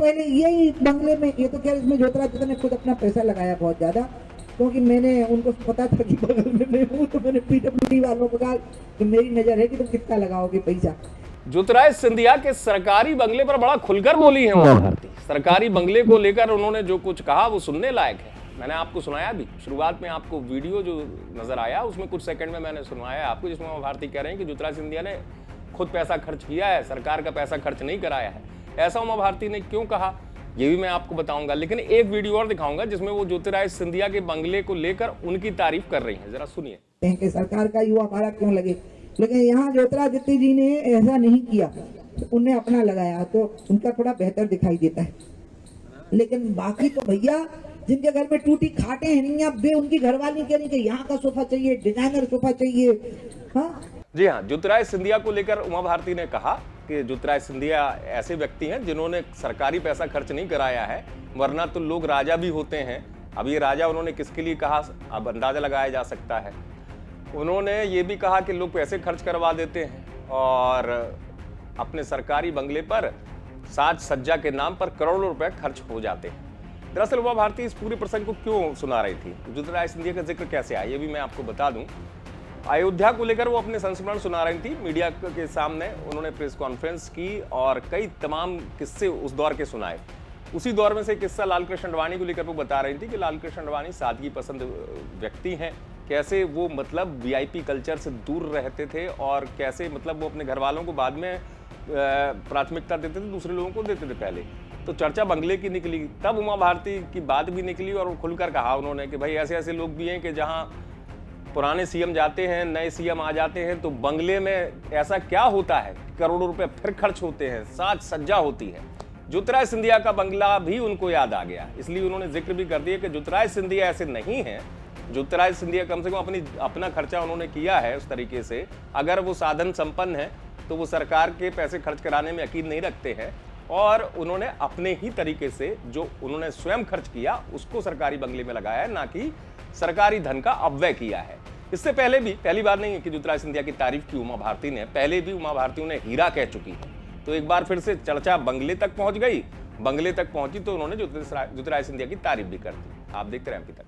पहले यही बंगले में, ये तो क्या इसमें ज्योतिरादित्य ने खुद अपना पैसा लगाया बहुत ज्यादा, क्योंकि मैंने उनको पता था कि बगल में मैं हूँ, तो मैंने पीडब्ल्यूडी वालों को कहा कि मेरी नजर है कि तुम कितना लगाओगे पैसा। ज्योतिरादित्य सिंधिया के सरकारी बंगले पर बड़ा खुलकर बोली है उमा भारती। सरकारी बंगले को लेकर उन्होंने जो कुछ कहा वो सुनने लायक है। मैंने आपको सुनाया भी, शुरुआत में आपको वीडियो जो नजर आया उसमें कुछ सेकंड में मैंने सुनाया आपको, जिसमें उमा भारती कह रहे हैं कि ज्योतिरादित्य सिंधिया ने खुद पैसा खर्च किया है, सरकार का पैसा खर्च नहीं कराया है। ऐसा उमा भारती ने क्यों कहा ये भी मैं आपको बताऊंगा, लेकिन एक वीडियो और दिखाऊंगा जिसमें वो ज्योतिरादित्य सिंधिया के बंगले को लेकर उनकी तारीफ कर रही हैं, जरा सुनिए। कि सरकार का युवा हमारा क्यों लगे, लेकिन यहाँ ज्योतिरादित्य जी ने ऐसा नहीं किया, उनने अपना लगाया तो उनका थोड़ा बेहतर दिखाई देता है। लेकिन बाकी तो भैया जिनके घर में टूटी खाटे हैं नहीं, अब वे उनकी घरवाली कह रही कि यहाँ का सोफा चाहिए, डिजाइनर सोफा चाहिए। हाँ जी हाँ, ज्योतिरादित्य सिंधिया को लेकर उमा भारती ने कहा कि ज्योतिरादित्य सिंधिया ऐसे व्यक्ति हैं जिन्होंने सरकारी पैसा खर्च नहीं कराया है, वरना तो लोग राजा भी होते हैं। अब ये राजा उन्होंने किसके लिए कहा, अब अंदाजा लगाया जा सकता है। उन्होंने ये भी कहा कि लोग पैसे खर्च करवा देते हैं और अपने सरकारी बंगले पर साज सज्जा के नाम पर करोड़ों रुपए खर्च हो जाते हैं। दरअसल उमा भारती इस पूरे प्रसंग को क्यों सुना रही थी, ज्योतिरादित्य सिंधिया का जिक्र कैसे आया, ये भी मैं आपको बता दूं। अयोध्या को लेकर वो अपने संस्मरण सुना रही थी मीडिया के सामने। उन्होंने प्रेस कॉन्फ्रेंस की और कई तमाम किस्से उस दौर के सुनाए। उसी दौर में से किस्सा लालकृष्ण अडवाणी को लेकर वो बता रही थी कि लालकृष्ण अडवाणी सादगी पसंद व्यक्ति हैं, कैसे वो मतलब वीआईपी कल्चर से दूर रहते थे और कैसे मतलब वो अपने घर वालों को बाद में प्राथमिकता देते थे, दूसरे लोगों को देते थे पहले। तो चर्चा बंगले की निकली, तब उमा भारती की बात भी निकली और खुलकर कहा उन्होंने कि भाई ऐसे ऐसे लोग भी हैं कि जहां पुराने सीएम जाते हैं, नए सीएम आ जाते हैं, तो बंगले में ऐसा क्या होता है, करोड़ों रुपए फिर खर्च होते हैं, साज सज्जा होती है। ज्योतिरादित्य सिंधिया का बंगला भी उनको याद आ गया, इसलिए उन्होंने जिक्र भी कर दिया कि ज्योतिरादित्य सिंधिया ऐसे नहीं है। ज्योतिरादित्य सिंधिया कम से कम अपना खर्चा उन्होंने किया है उस तरीके से। अगर वो साधन संपन्न है तो वो सरकार के पैसे खर्च कराने में यकीन नहीं रखते हैं और उन्होंने अपने ही तरीके से जो उन्होंने स्वयं खर्च किया उसको सरकारी बंगले में लगाया है, ना कि सरकारी धन का अपव्यय किया है। इससे पहले भी, पहली बार नहीं है कि ज्योतिरादित्य सिंधिया की तारीफ की उमा भारती ने, पहले भी उमा भारती उन्हें हीरा कह चुकी है। तो एक बार फिर से चर्चा बंगले तक पहुंच गई, बंगले तक पहुंची तो उन्होंने ज्योतिरादित्य सिंधिया की तारीफ भी कर दी। आप देखते रहे एमपी तक।